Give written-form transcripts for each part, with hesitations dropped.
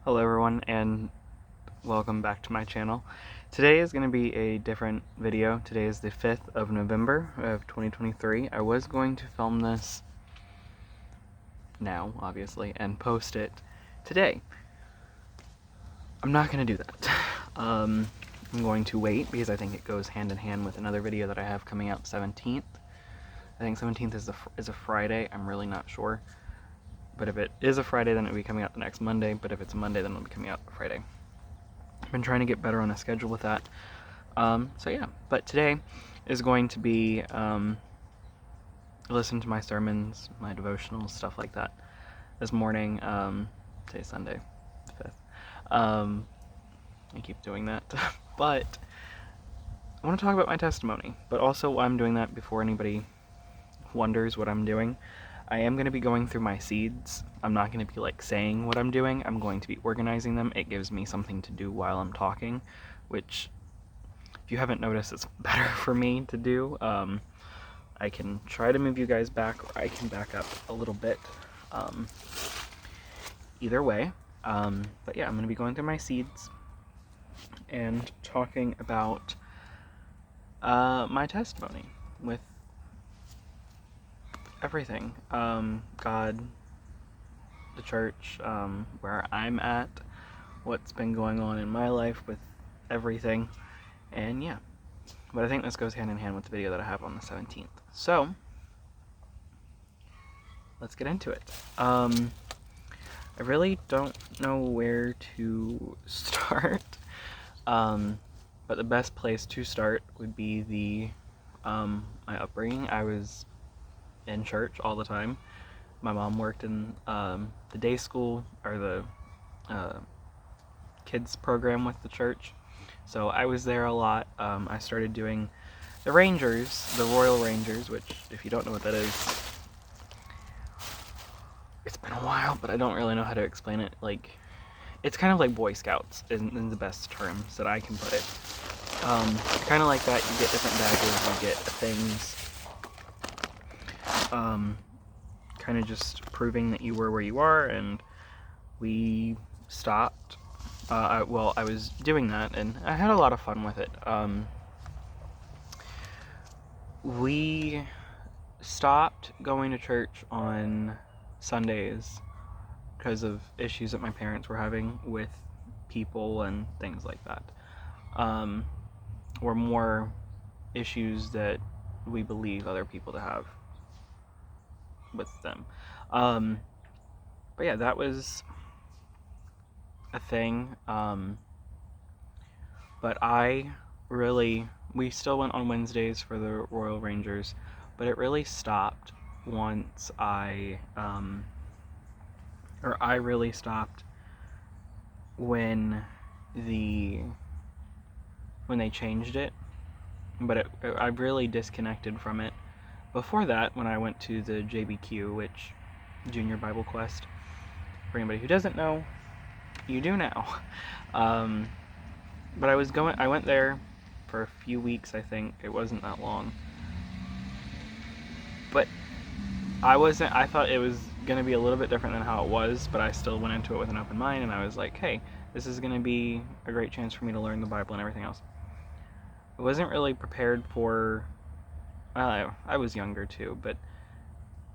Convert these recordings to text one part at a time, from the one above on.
Hello everyone and welcome back to my channel. Today is going to be a different video. Today is the 5th of November of 2023. I was going to film this now, obviously, and post it today. I'm not going to do that. I'm going to wait because I think it goes hand in hand with another video that I have coming out 17th. I think 17th is a Friday. I'm really not sure. But if it is a Friday, then it'll be coming out the next Monday. But if it's a Monday, then it'll be coming out Friday. I've been trying to get better on a schedule with that. So yeah, but today is going to be listen to my sermons, my devotionals, stuff like that. This morning, today's Sunday, 5th. I keep doing that. But I want to talk about my testimony. But also I'm doing that before anybody wonders what I'm doing. I am going to be going through my seeds. I'm not going to be like saying what I'm doing. I'm going to be organizing them. It gives me something to do while I'm talking, which, if you haven't noticed, it's better for me to do. I can try to move you guys back, or I can back up a little bit. Either way. But yeah, I'm going to be going through my seeds and talking about my testimony with everything. God, the church, where I'm at, what's been going on in my life with everything, and yeah. But I think this goes hand in hand with the video that I have on the 17th. So, let's get into it. I really don't know where to start, but the best place to start would be my upbringing. I was in church all the time. My mom worked in the day school, or the kids program with the church, so I was there a lot. I started doing the Rangers, the Royal Rangers, which, if you don't know what that is, it's been a while, but I don't really know how to explain it. Like, it's kind of like Boy Scouts in the best terms that I can put it. Kind of like that. You get different badges, you get things, kind of just proving that you were where you are, and we stopped. I was doing that, and I had a lot of fun with it. We stopped going to church on Sundays because of issues that my parents were having with people and things like that. Or more issues that we believe other people to have with them. But yeah, that was a thing. But we still went on Wednesdays for the Royal Rangers, but it really stopped once I really stopped when they changed it, but I really disconnected from it. Before that, when I went to the JBQ, which Junior Bible Quest, for anybody who doesn't know, you do now. But I went there for a few weeks, I think. It wasn't that long. But I thought it was going to be a little bit different than how it was, but I still went into it with an open mind, and I was like, hey, this is going to be a great chance for me to learn the Bible and everything else. I wasn't really prepared for, I was younger too, but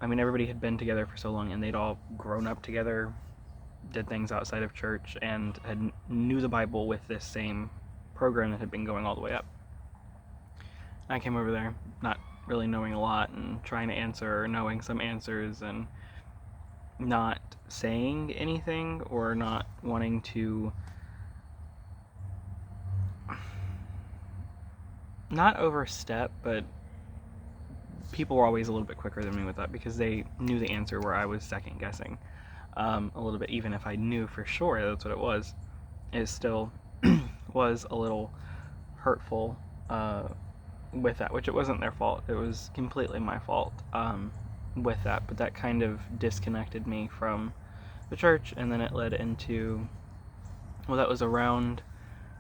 I mean, everybody had been together for so long, and they'd all grown up together, did things outside of church, and knew the Bible with this same program that had been going all the way up. I came over there not really knowing a lot, and trying to answer, or knowing some answers, and not saying anything, or not wanting to, not overstep, but people were always a little bit quicker than me with that, because they knew the answer where I was second guessing a little bit. Even if I knew for sure that's what it was, it still was a little hurtful with that, which it wasn't their fault. It was completely my fault with that, but that kind of disconnected me from the church, and then it led into, well, that was around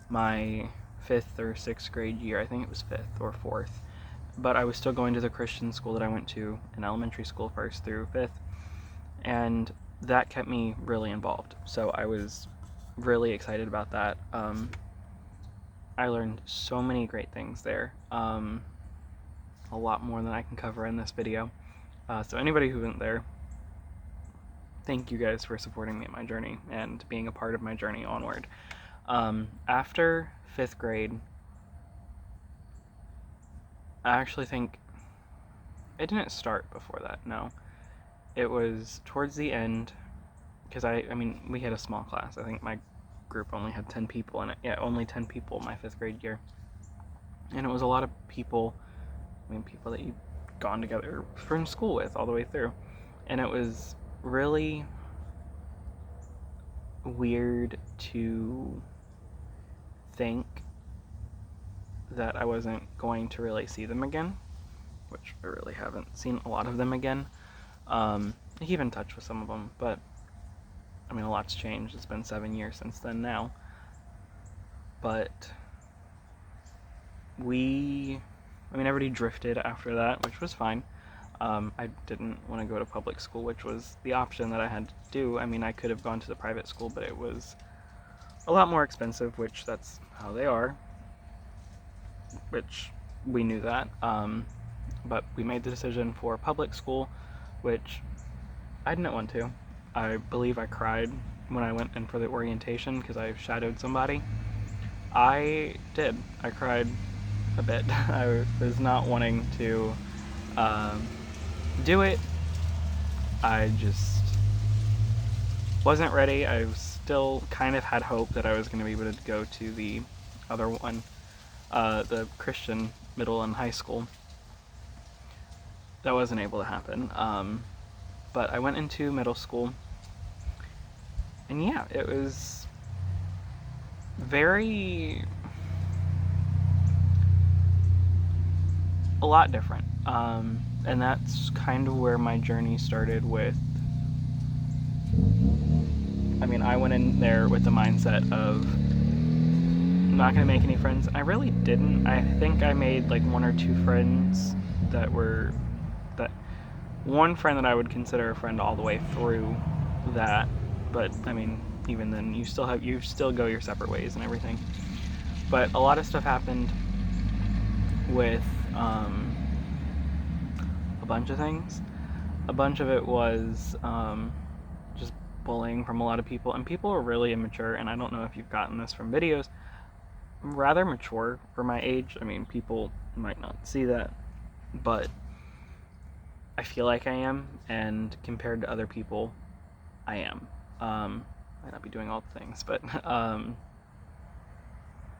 my 5th or 6th grade year. I think it was 5th or 4th, but I was still going to the Christian school that I went to in elementary school 1st through 5th, and that kept me really involved. So I was really excited about that. I learned so many great things there, a lot more than I can cover in this video. So anybody who went there, thank you guys for supporting me in my journey and being a part of my journey onward. After 5th grade, I actually think it didn't start before that, no. It was towards the end, because I mean, we had a small class. I think my group only had 10 people in it. Yeah, only 10 people my 5th grade year. And it was a lot of people, I mean, people that you'd gone together from school with all the way through. And it was really weird to think that I wasn't going to really see them again, which I really haven't seen a lot of them again. I keep in touch with some of them, but I mean, a lot's changed. It's been 7 years since then now. But everybody drifted after that, which was fine. I didn't want to go to public school, which was the option that I had to do. I mean, I could have gone to the private school, but it was a lot more expensive, which that's how they are, which we knew that. But we made the decision for public school, which I didn't want to. I believe I cried when I went in for the orientation because I shadowed somebody. I did. I cried a bit. I was not wanting to do it. I just wasn't ready. I still kind of had hope that I was going to be able to go to the other one, the Christian middle and high school. That wasn't able to happen. But I went into middle school, and yeah, it was a lot different. And that's kind of where my journey started with, I mean, I went in there with the mindset of I'm not going to make any friends, and I really didn't. I think I made like 1 or 2 friends that one friend that I would consider a friend all the way through that, but I mean, even then, you still go your separate ways and everything. But a lot of stuff happened with a bunch of things. A bunch of it was just bullying from a lot of people, and people are really immature, and I don't know if you've gotten this from videos. I'm rather mature for my age. I mean, people might not see that, but I feel like I am, and compared to other people, I am. Might not be doing all the things, but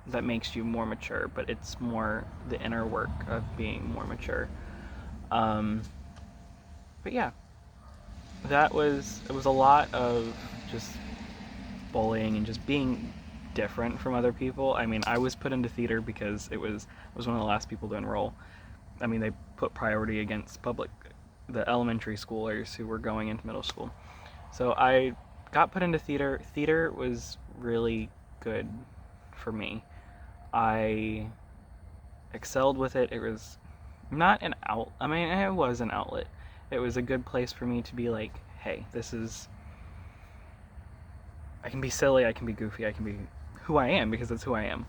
that makes you more mature, but it's more the inner work of being more mature. But yeah, it was a lot of just bullying and just being different from other people. I mean, I was put into theater because I was one of the last people to enroll. I mean, they put priority against the elementary schoolers who were going into middle school. So I got put into theater. Theater was really good for me. I excelled with it. It was not an it was an outlet. It was a good place for me to be like, hey, I can be silly, I can be goofy, I can be who I am, because that's who I am.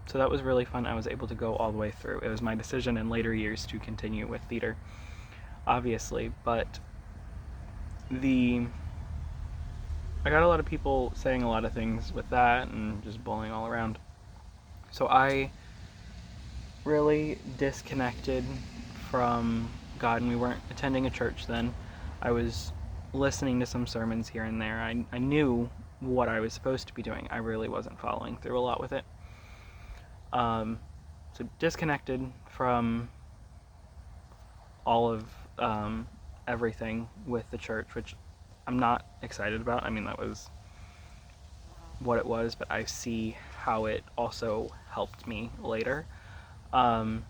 So that was really fun. I was able to go all the way through. It was my decision in later years to continue with theater, obviously, but I got a lot of people saying a lot of things with that and just bullying all around. So I really disconnected from God, and we weren't attending a church then. I was listening to some sermons here and there. I knew what I was supposed to be doing. I really wasn't following through a lot with it. So disconnected from all of everything with the church, which I'm not excited about. I mean, that was what it was, but I see how it also helped me later. But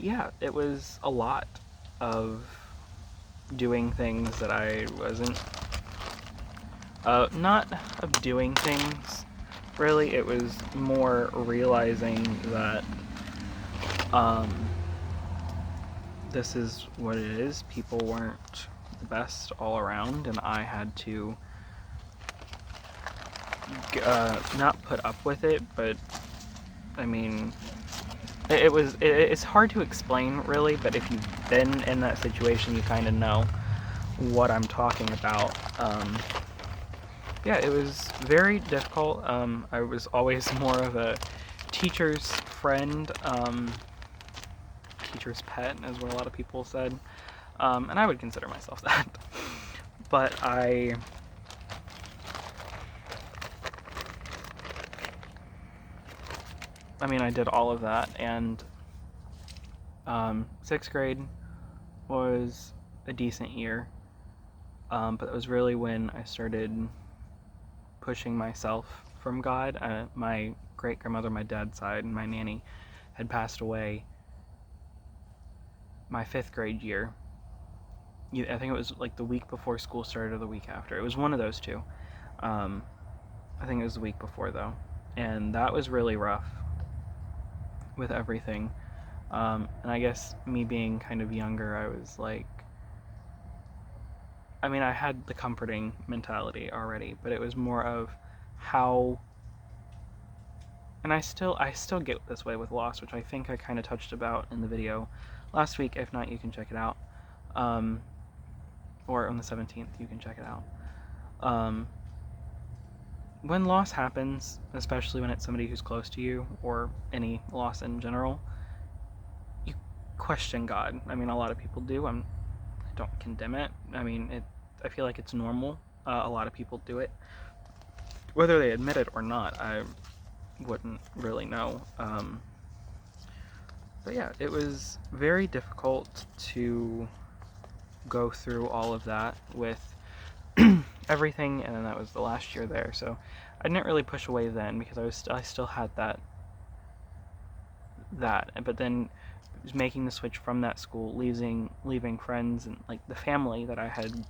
yeah, it was a lot of doing things that I wasn't, not of doing things, really. It was more realizing that this is what it is. People weren't the best all around, and I had to not put up with it, but I mean, it's hard to explain really, but if you've been in that situation, you kind of know what I'm talking about. Yeah, it was very difficult. I was always more of a teacher's friend, teacher's pet, is what a lot of people said, and I would consider myself that. But I mean, I did all of that, and 6th grade was a decent year, but it was really when I started pushing myself from God. My great-grandmother, my dad's side, and my nanny had passed away my 5th grade year. I think it was like the week before school started or the week after. It was one of those two. I think it was the week before, though, and that was really rough with everything. And I guess me being kind of younger, I was like, I mean, I had the comforting mentality already, but it was more of how, and I still get this way with loss, which I think I kind of touched about in the video last week. If not, you can check it out. Or on the 17th, you can check it out. When loss happens, especially when it's somebody who's close to you, or any loss in general, you question God. I mean, a lot of people do. I don't condemn it. I mean, I feel like it's normal. A lot of people do it. Whether they admit it or not, I wouldn't really know. But yeah, it was very difficult to go through all of that with everything, and then that was the last year there, so I didn't really push away then because I still had that, but then making the switch from that school, leaving friends and like the family that I had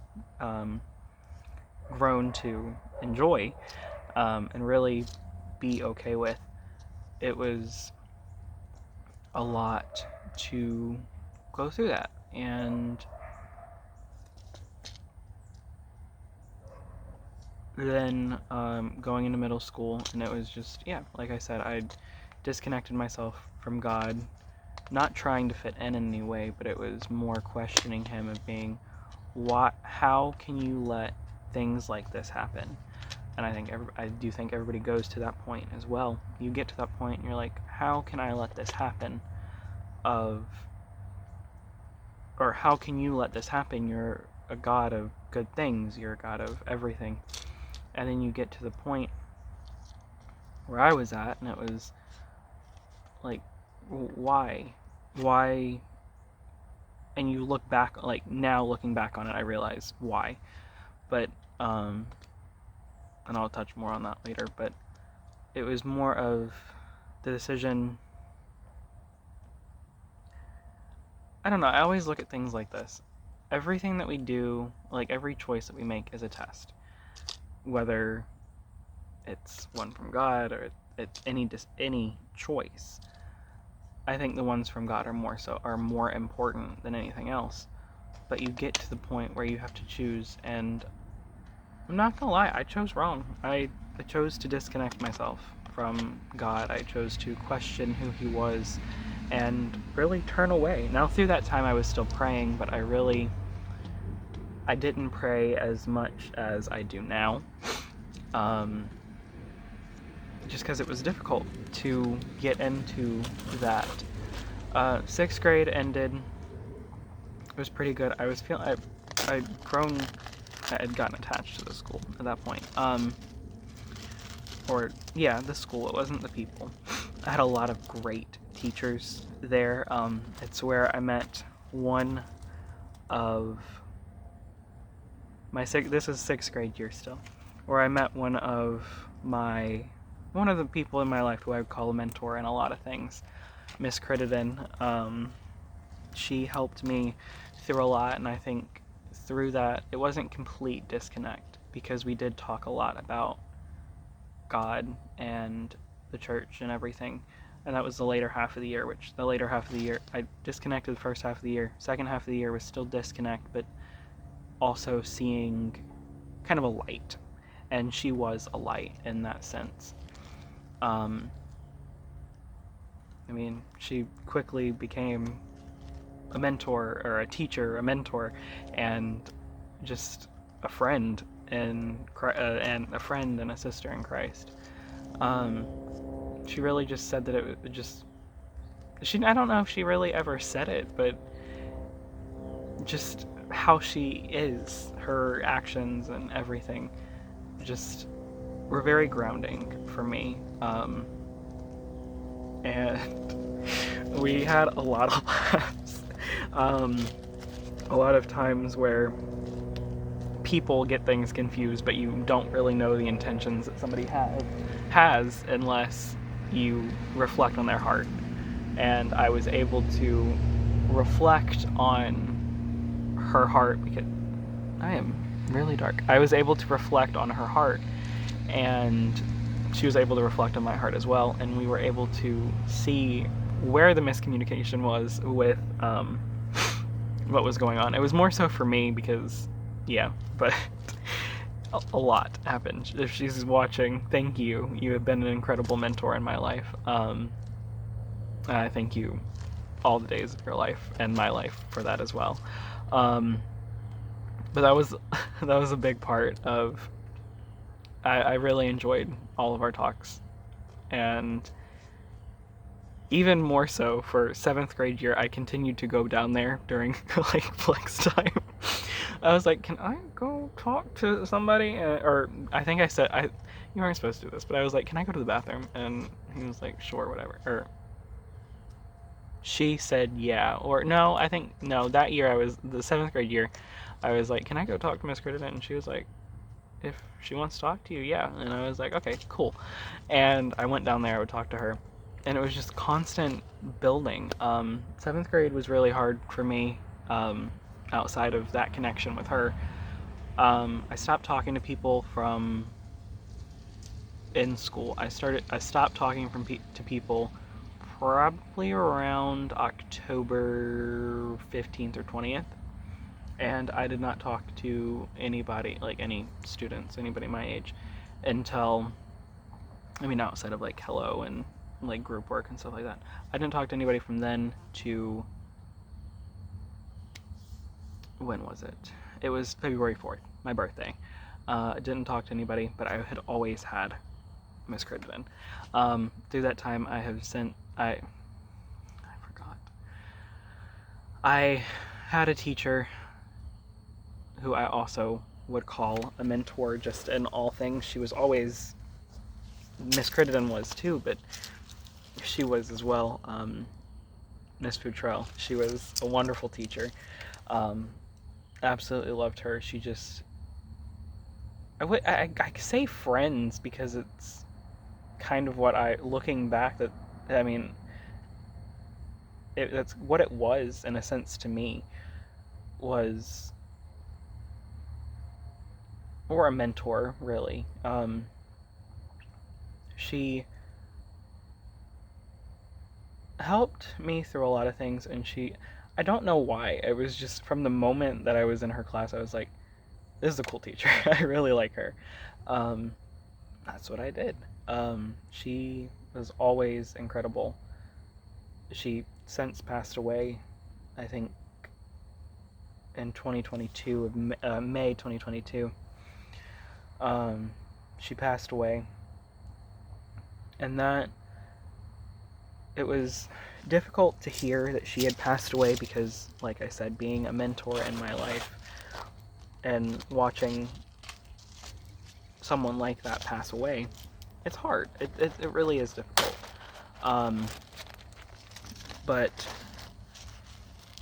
grown to enjoy and really be okay with. It was a lot to go through that, and then going into middle school, and it was just, yeah, like I said, I disconnected myself from God, not trying to fit in any way, but it was more questioning him of being, how can you let things like this happen? And I do think everybody goes to that point as well. You get to that point and you're like, how can I let this happen? Or how can you let this happen? You're a God of good things. You're a God of everything. And then you get to the point where I was at, and it was like, why? And you look back, like now looking back on it, I realize why. But and I'll touch more on that later, but it was more of the decision. I don't know, I always look at things like this. Everything that we do, like every choice that we make, is a test. Whether it's one from God or it's any choice. I think the ones from God are more important than anything else. But you get to the point where you have to choose, and I'm not gonna lie, I chose wrong. I chose to disconnect myself from God. I chose to question who he was and really turn away. Now, through that time I was still praying, but I didn't pray as much as I do now. Just because it was difficult to get into that. 6th grade ended. It was pretty good. I was feeling, I had gotten attached to the school at that point. The school, it wasn't the people. I had a lot of great teachers there. It's where I met one of my this is 6th grade year still, where I met one of the people in my life who I would call a mentor in a lot of things, Miss Crittenden. She helped me through a lot, and I think through that, it wasn't complete disconnect, because we did talk a lot about God and the church and everything, and that was the later half of the year, I disconnected the first half of the year. Second half of the year was still disconnect, but also seeing kind of a light. and she was a light in that sense. I mean, she quickly became a mentor, or a teacher, a mentor, and just a friend, and a friend and a sister in Christ. She really just said that it just, I don't know if she really ever said it, but just how she is, her actions and everything, just were very grounding for me. And we had a lot of laughs. A lot of times where people get things confused, but you don't really know the intentions that somebody has unless you reflect on their heart. And I was able to reflect on her heart, because I am really dark. I was able to reflect on her heart, and she was able to reflect on my heart as well, and we were able to see where the miscommunication was with what was going on. It was more so for me because, yeah, but a lot happened. If she's watching, thank you. You have been an incredible mentor in my life. I thank you all the days of your life and my life for that as well. But that was a big part of. I really enjoyed all of our talks, and even more so for 7th grade year, I continued to go down there during like flex time. I was like, can I go talk to somebody? Or I think I said, you weren't supposed to do this, but I was like, can I go to the bathroom? And he was like, sure, whatever. Or she said, yeah. Or no, that year the 7th grade year, I was like, can I go talk to Miss Crittenden? And she was like, if she wants to talk to you, yeah. And I was like, okay, cool. And I went down there, I would talk to her. And it was just constant building. 7th grade was really hard for me, outside of that connection with her. I stopped talking to people from in school. I stopped talking to people probably around October 15th or 20th. And I did not talk to anybody, like any students, anybody my age, until, outside of like hello and like group work and stuff like that. I didn't talk to anybody from then to, when was it? It was February 4th, my birthday. I didn't talk to anybody, but I had always had Miss Crittenden. Through that time, I forgot. I had a teacher who I also would call a mentor just in all things. She was always, Miss Crittenden was too, but she was as well, Miss Futrell. She was a wonderful teacher. Absolutely loved her. She just, I say friends because it's kind of what looking back, that's what it was in a sense to me, was, or a mentor, really. She helped me through a lot of things, and I don't know why, it was just from the moment that I was in her class, I was like, this is a cool teacher. I really like her. That's what I did. She was always incredible. She since passed away, I think, in 2022, May 2022. She passed away, and that, it was difficult to hear that she had passed away because, like I said, being a mentor in my life and watching someone like that pass away, it's hard. It really is difficult. But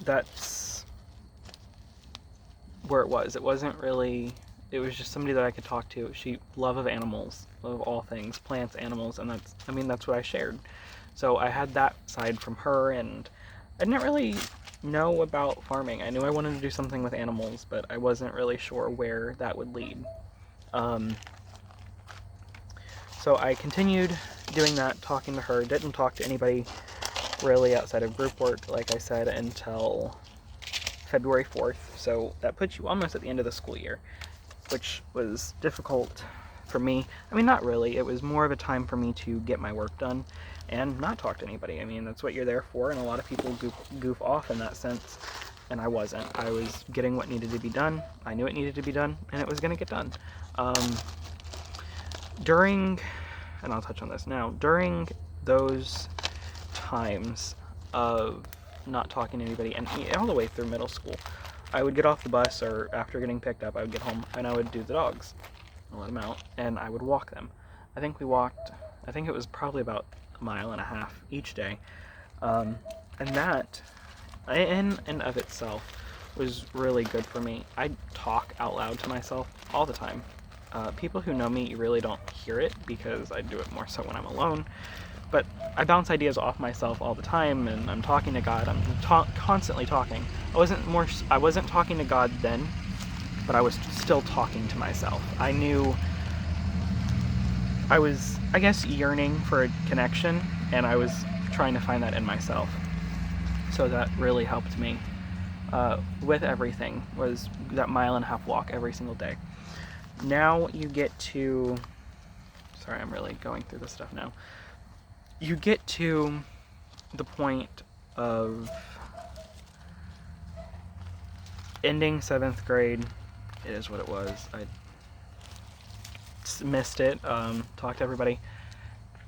that's where it was. It wasn't really, it was just somebody that I could talk to. Love of animals, love of all things, plants, animals, and that's what I shared. So I had that side from her, and I didn't really know about farming. I knew I wanted to do something with animals, but I wasn't really sure where that would lead. So I continued doing that, talking to her. Didn't talk to anybody really outside of group work, like I said, until February 4th. So that puts you almost at the end of the school year, which was difficult for me. I mean, not really. It was more of a time for me to get my work done and not talk to anybody. I mean, that's what you're there for, and a lot of people goof off in that sense, and I wasn't. I was getting what needed to be done. I knew it needed to be done, and it was going to get done. And I'll touch on this now, during those times of not talking to anybody, and all the way through middle school, I would get off the bus, or after getting picked up, I would get home, and I would do the dogs. I let them out, and I would walk them. I think it was probably about 1.5 miles each day. And that, in and of itself, was really good for me. I talk out loud to myself all the time. People who know me really don't hear it because I do it more so when I'm alone, but I bounce ideas off myself all the time, and I'm talking to God. I'm constantly talking. I wasn't talking to God then, but I was still talking to myself. I knew I was, I guess, yearning for a connection, and I was trying to find that in myself. So that really helped me with everything, was that 1.5 mile walk every single day. Now you get to, sorry, I'm really going through this stuff now. You get to the point of ending 7th grade. It is what it was. I missed it, talked to everybody.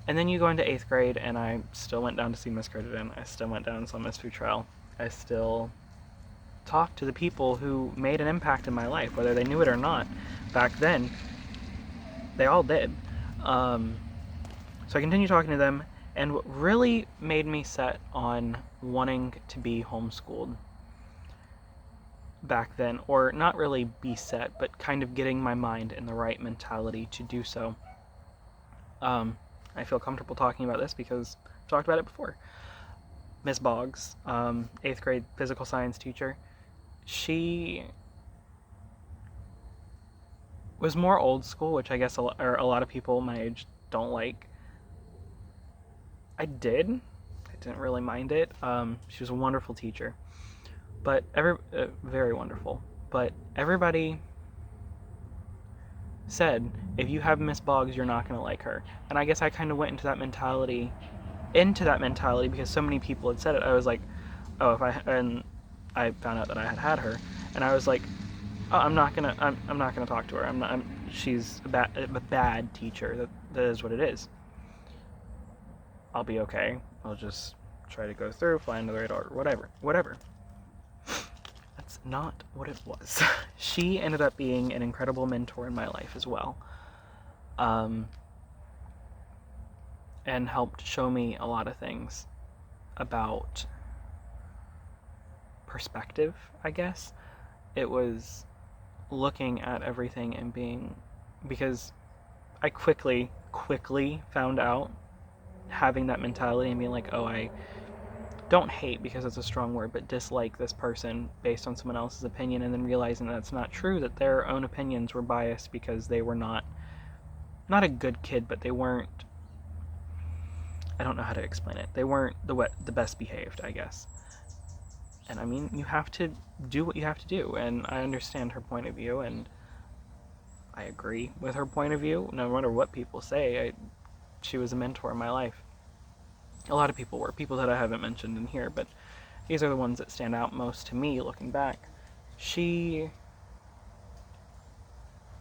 And then you go into 8th grade, and I still went down to see Miss Crittenden. I still went down and saw Miss Futrell. I still talked to the people who made an impact in my life, whether they knew it or not. Back then, they all did. So I continued talking to them, and what really made me set on wanting to be homeschooled back then, or not really be set, but kind of getting my mind in the right mentality to do so. I feel comfortable talking about this because I've talked about it before. Miss Boggs, 8th grade physical science teacher, she was more old school, which I guess a lot of people my age don't like. I didn't really mind it. She was a wonderful teacher, but very wonderful. But everybody said, if you have Miss Boggs, you're not going to like her. And I guess I kind of went into that mentality because so many people had said it. I was like, oh, and I found out that I had her, and I was like, oh, I'm not gonna talk to her. She's a bad teacher. That is what it is. I'll be okay. I'll just try to go through, fly under the radar, whatever. That's not what it was. She ended up being an incredible mentor in my life as well. And helped show me a lot of things about perspective, I guess. It was looking at everything and because I quickly found out, having that mentality and being like, oh, I don't hate because it's a strong word, but dislike this person based on someone else's opinion, and then realizing that it's not true, that their own opinions were biased because they were not a good kid, but they weren't, I don't know how to explain it. They weren't the best behaved, I guess. And I mean, you have to do what you have to do, and I understand her point of view, and I agree with her point of view. No matter what people say, she was a mentor in my life. A lot of people were, people that I haven't mentioned in here, but these are the ones that stand out most to me looking back. I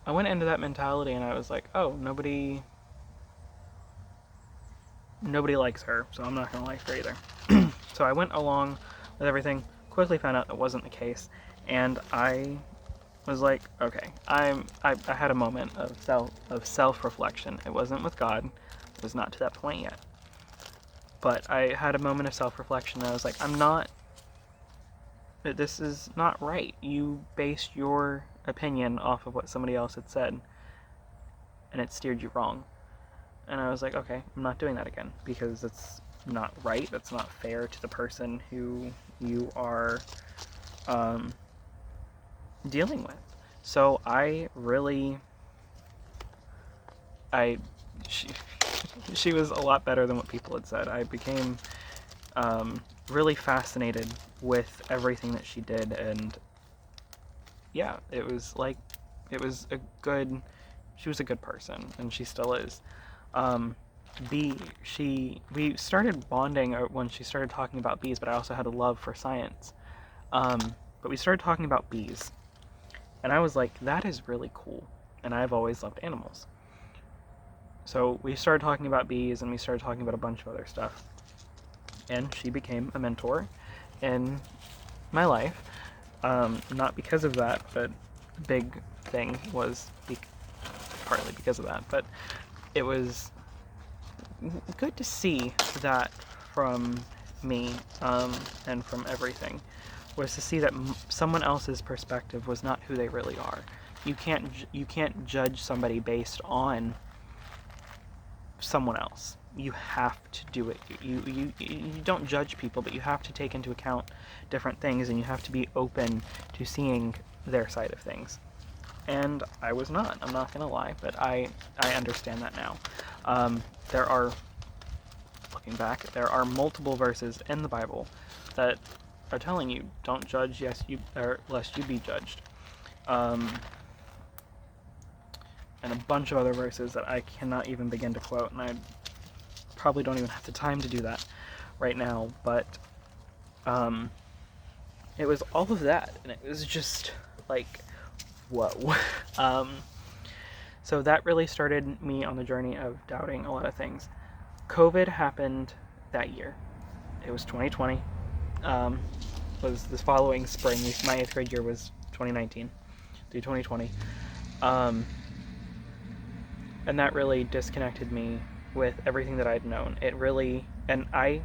went into that mentality and I was like, oh, nobody likes her, so I'm not going to like her either. So I went along with everything, quickly found out that wasn't the case, and I was like, okay, I had a moment of self-reflection. It wasn't with God. It was not to that point yet. But I had a moment of self-reflection, and I was like, this is not right. You based your opinion off of what somebody else had said, and it steered you wrong. And I was like, okay, I'm not doing that again, because it's not right. That's not fair to the person who you are dealing with. So she was a lot better than what people had said. I became really fascinated with everything that she did, and yeah, it was a good, she was a good person, and she still is. B, we started bonding when she started talking about bees, but I also had a love for science. But we started talking about bees, and I was like, that is really cool, and I've always loved animals. So we started talking about bees, and we started talking about a bunch of other stuff, and she became a mentor in my life. Not because of that, but the big thing was partly because of that, but it was good to see that from me, and from everything, was to see that someone else's perspective was not who they really are. You can't judge somebody based on someone else. You have to do it. You don't judge people, but you have to take into account different things, and you have to be open to seeing their side of things. And I was not. I'm not gonna lie, but I understand that now. Looking back, there are multiple verses in the Bible that are telling you, don't judge, lest you be judged. And a bunch of other verses that I cannot even begin to quote, and I probably don't even have the time to do that right now, but it was all of that, and it was just like, whoa. So that really started me on the journey of doubting a lot of things. COVID happened that year. It was 2020. Was this following spring. My 8th grade year was 2019 through 2020. And that really disconnected me with everything that I'd known. It really, and I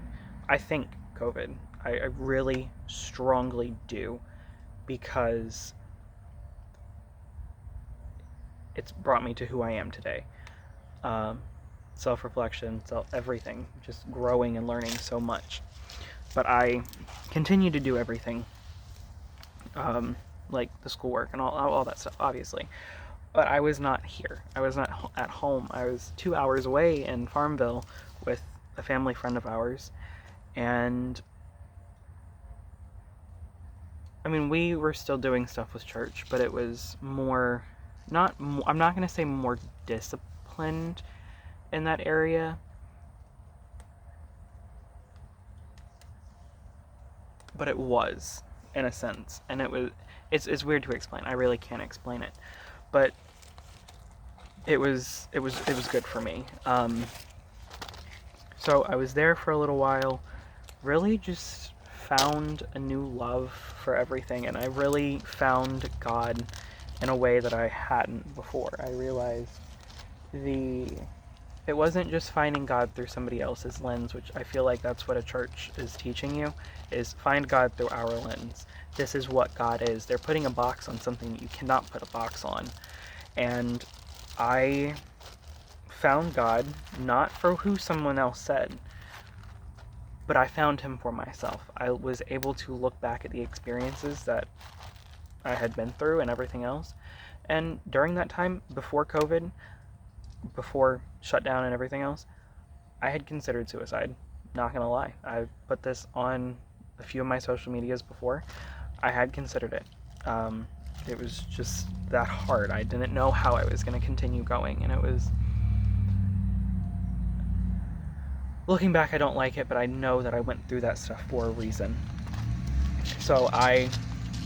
think COVID. I really strongly do, because it's brought me to who I am today. Self-reflection, everything, just growing and learning so much. But I continue to do everything, like the schoolwork and all that stuff, obviously. But I was not here. I was not at home. I was 2 hours away in Farmville with a family friend of ours. And I mean, we were still doing stuff with church, but it was more, I'm not going to say more disciplined in that area, but it was, in a sense. And it's weird to explain. I really can't explain it. But it was good for me. So I was there for a little while, really just found a new love for everything, and I really found God in a way that I hadn't before. I realized it wasn't just finding God through somebody else's lens, which I feel like that's what a church is teaching you, is find God through our lens. This is what God is. They're putting a box on something that you cannot put a box on. And I found God not for who someone else said, but I found him for myself. I was able to look back at the experiences that I had been through and everything else. And during that time, before COVID, before shutdown and everything else, I had considered suicide. Not gonna lie. I put this on a few of my social medias before. I had considered it. It was just that hard. I didn't know how I was going to continue going, and it was... Looking back, I don't like it, but I know that I went through that stuff for a reason. So I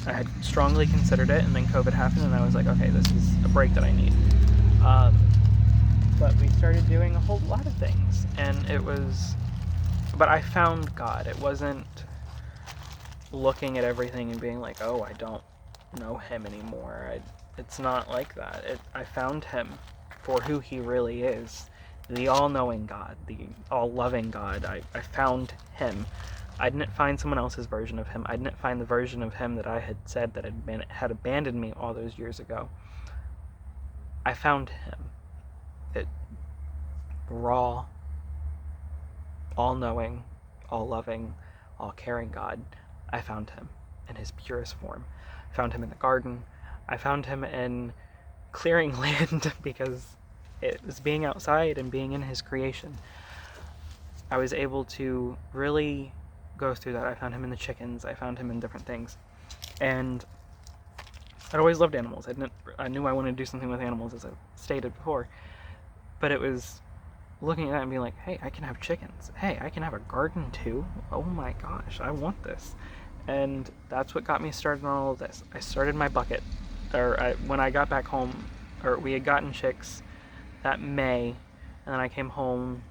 had strongly considered it, and then COVID happened, and I was like, okay, this is a break that I need. But we started doing a whole lot of things, and it was... But I found God. It wasn't looking at everything and being like, oh, I don't know him anymore. It's not like that. I found him for who he really is. The all-knowing God, the all-loving God. I found him. I didn't find someone else's version of him. I didn't find the version of him that I had said that had abandoned me all those years ago. I found him. That raw, all-knowing, all-loving, all-caring God. I found him in his purest form. I found him in the garden. I found him in clearing land because it was being outside and being in his creation. I was able to really go through that. I found him in the chickens. I found him in different things. And I'd always loved animals. I knew I wanted to do something with animals stated before. But it was looking at that and being like, hey, I can have chickens. Hey, I can have a garden too. Oh my gosh, I want this. And that's what got me started on all of this. I started my bucket, when I got back home, or we had gotten chicks that May, and then I came home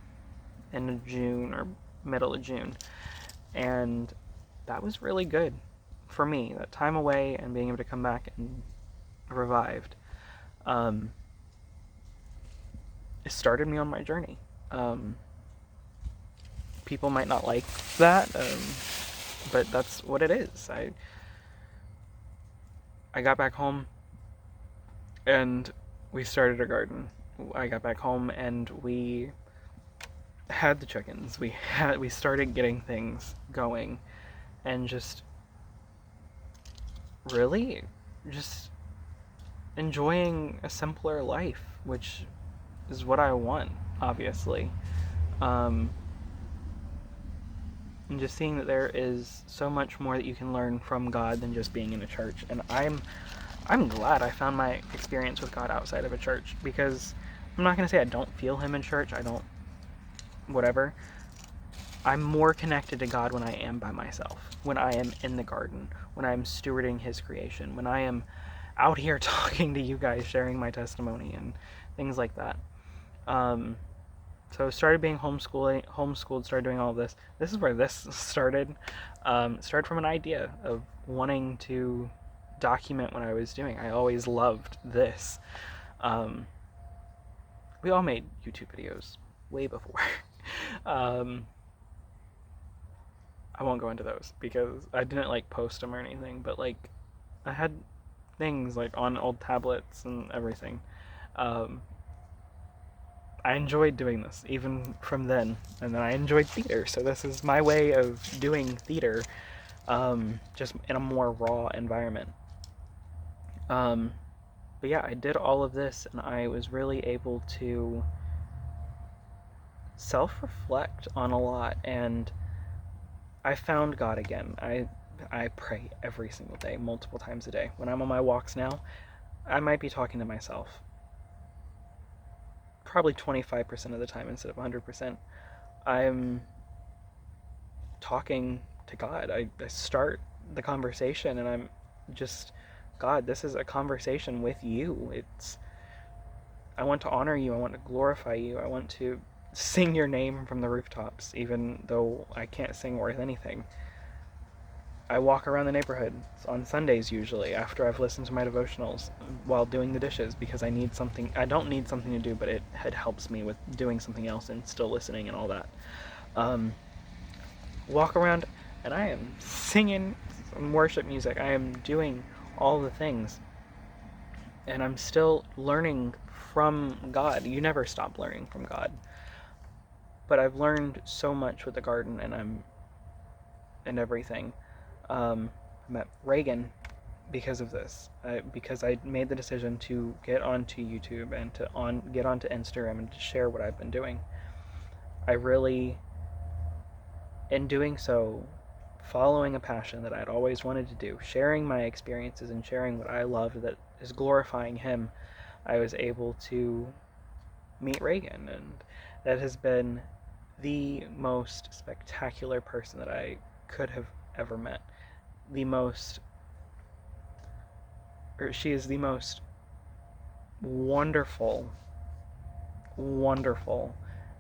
in June or middle of June, and that was really good for me. That time away and being able to come back and revived, it started me on my journey. People might not like that, but that's what it is. I got back home and we started a garden. I got back home and we had the chickens. We started getting things going, and just really just enjoying a simpler life, which is what I want, obviously. And just seeing that there is so much more that you can learn from God than just being in a church. And I'm glad I found my experience with God outside of a church, because I'm not going to say I don't feel him in church. I don't, whatever. I'm more connected to God when I am by myself, when I am in the garden, when I'm stewarding his creation, when I am out here talking to you guys, sharing my testimony and things like that. So started being homeschooled, started doing all of this. This is where this started. Started from an idea of wanting to document what I was doing. I always loved this. We all made YouTube videos way before. I won't go into those because I didn't like post them or anything, but like I had things like on old tablets and everything. I enjoyed doing this even from then, and then I enjoyed theater, so this is my way of doing theater, just in a more raw environment. But yeah, I did all of this, and I was really able to self-reflect on a lot, and I found God again. I pray every single day, multiple times a day. When I'm on my walks now, I might be talking to myself. Probably 25% of the time instead of 100%. I'm talking to God. I start the conversation and I'm just, God, this is a conversation with you. I want to honor you. I want to glorify you. I want to sing your name from the rooftops, even though I can't sing worth anything. I walk around the neighborhood on Sundays usually after I've listened to my devotionals while doing the dishes, because I need something. I don't need something to do, but it helps me with doing something else and still listening and all that. Walk around and I am singing some worship music. I am doing all the things, and I'm still learning from God. You never stop learning from God. But I've learned so much with the garden and everything. I met Reagan because of this, because I made the decision to get onto YouTube and to get onto Instagram and to share what I've been doing. I really, in doing so, following a passion that I'd always wanted to do, sharing my experiences and sharing what I loved that is glorifying him, I was able to meet Reagan, and that has been the most spectacular person that I could have ever met. She is the most wonderful, wonderful,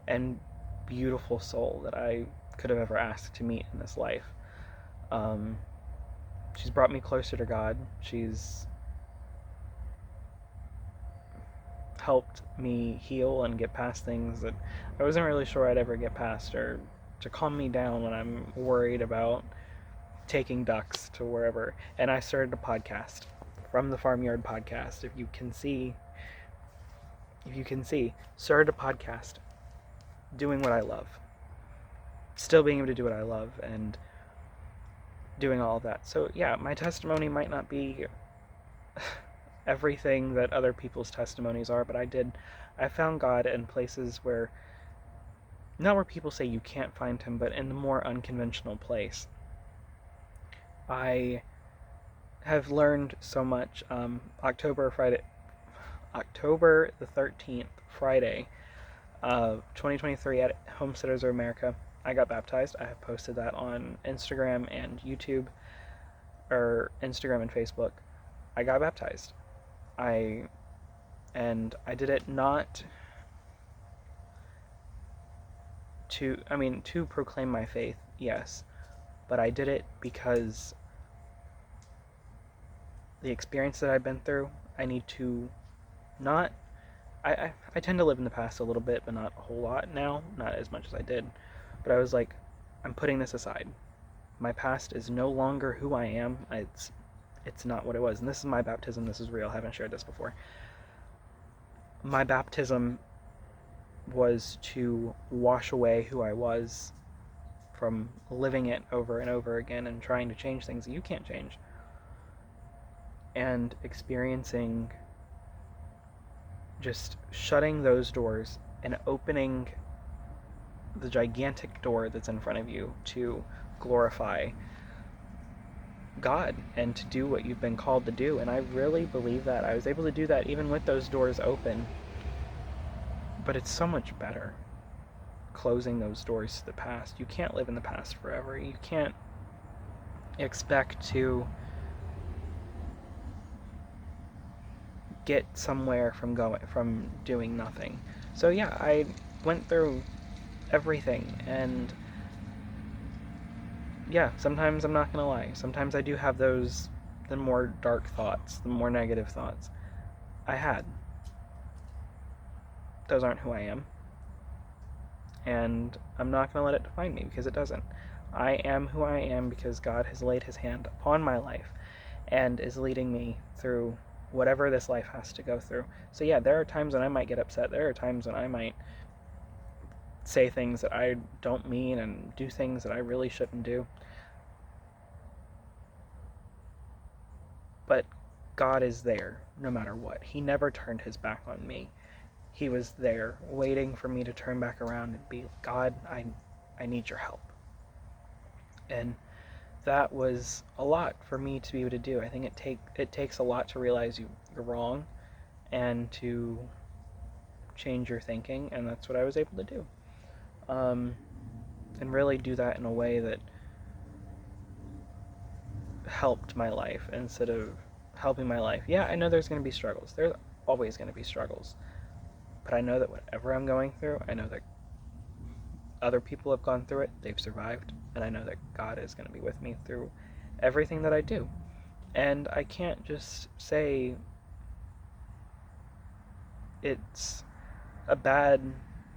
and beautiful soul that I could have ever asked to meet in this life. She's brought me closer to God. She's helped me heal and get past things that I wasn't really sure I'd ever get past, or to calm me down when I'm worried about taking ducks to wherever. And I started a podcast, From the Farmyard Podcast. If you can see, started a podcast, doing what I love, still being able to do what I love, and doing all of that. So yeah, my testimony might not be everything that other people's testimonies are, but I found God in places where, not where people say you can't find him, but in the more unconventional place. I have learned so much. October the 13th, Friday of 2023 at Homesteaders of America, I got baptized. I have posted that on Instagram and YouTube, or Instagram and Facebook. I got baptized. I did it not to proclaim my faith, yes, but I did it because the experience that I've been through, I need to not, I tend to live in the past a little bit, but not a whole lot now, not as much as I did, but I was like, I'm putting this aside. My past is no longer who I am. It's not what it was, and this is my baptism. This is real. I haven't shared this before. My baptism was to wash away who I was from living it over and over again and trying to change things that you can't change, and experiencing just shutting those doors and opening the gigantic door that's in front of you to glorify God and to do what you've been called to do. And I really believe that I was able to do that even with those doors open. But it's so much better closing those doors to the past. You can't live in the past forever. You can't expect to get somewhere from doing nothing. So yeah, I went through everything, and yeah, sometimes I'm not gonna lie, sometimes I do have the more dark thoughts, the more negative thoughts. Those aren't who I am, and I'm not gonna let it define me, because it doesn't. I am who I am because God has laid his hand upon my life and is leading me through whatever this life has to go through. So yeah, there are times when I might get upset. There are times when I might say things that I don't mean and do things that I really shouldn't do. But God is there no matter what. He never turned his back on me. He was there waiting for me to turn back around and be, God, I need your help. And that was a lot for me to be able to do. I think it takes a lot to realize you're wrong and to change your thinking, and that's what I was able to do. And really do that in a way that helped my life instead of helping my life. Yeah, I know there's going to be struggles. There's always going to be struggles. But I know that whatever I'm going through, I know that other people have gone through it, they've survived, and I know that God is going to be with me through everything that I do. And I can't just say it's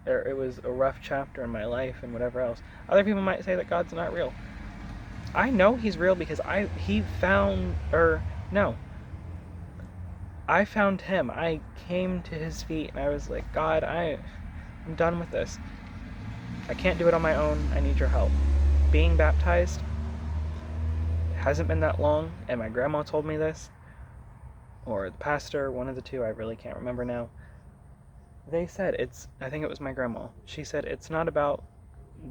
it was a rough chapter in my life and whatever else. Other people might say that God's not real. I know he's real because I found him. I came to his feet and I was like, God, I'm done with this. I can't do it on my own. I need your help. Being baptized hasn't been that long, and my grandma told me this, or the pastor, one of the two, I really can't remember now. They said I think it was my grandma. She said it's not about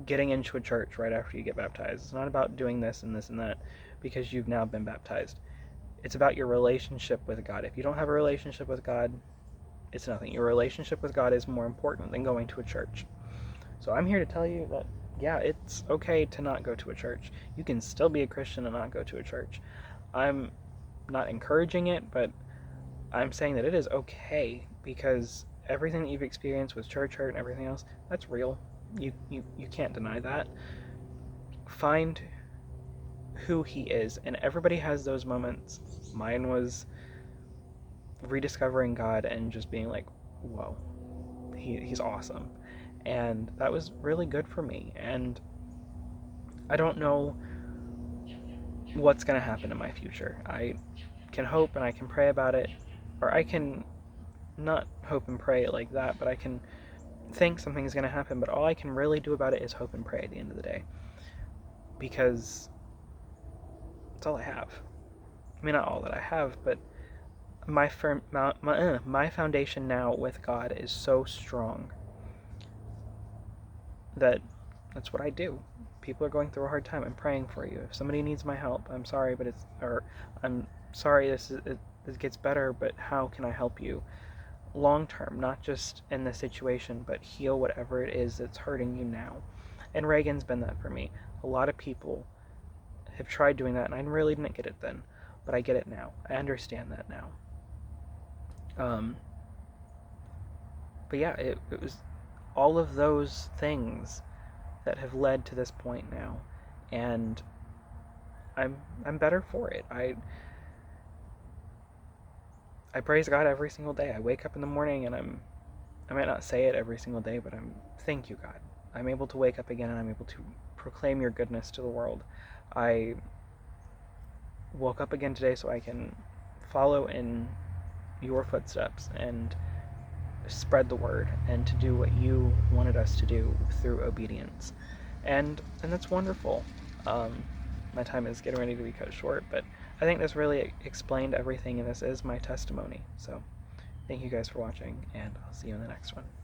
getting into a church right after you get baptized. It's not about doing this and this and that because you've now been baptized. It's about your relationship with God. If you don't have a relationship with God, it's nothing. Your relationship with God is more important than going to a church. So I'm here to tell you that, yeah, it's okay to not go to a church. You can still be a Christian and not go to a church. I'm not encouraging it, but I'm saying that it is okay because everything that you've experienced with church hurt and everything else, that's real. You can't deny that. Find who he is, and everybody has those moments. Mine was rediscovering God and just being like, whoa, he's awesome. And that was really good for me. And I don't know what's going to happen in my future. I can hope and I can pray about it, or I can not hope and pray like that, but I can think something's going to happen, but all I can really do about it is hope and pray at the end of the day, because that's all I have. I mean, not all that I have, but my foundation now with God is so strong that that's what I do. People are going through a hard time, I'm praying for you. If somebody needs my help, I'm sorry this gets better, but how can I help you? long term, not just in the situation, but heal whatever it is that's hurting you now. And Reagan's been that for me. A lot of people have tried doing that, and I really didn't get it then, but I get it now. I understand that now. But yeah, it was all of those things that have led to this point now, and I'm better for it. I praise God every single day. I wake up in the morning and I might not say it every single day, but thank you, God. I'm able to wake up again and I'm able to proclaim your goodness to the world. I woke up again today so I can follow in your footsteps and spread the word and to do what you wanted us to do through obedience. And that's wonderful. My time is getting ready to be cut short, but I think this really explained everything, and this is my testimony. So thank you guys for watching, and I'll see you in the next one.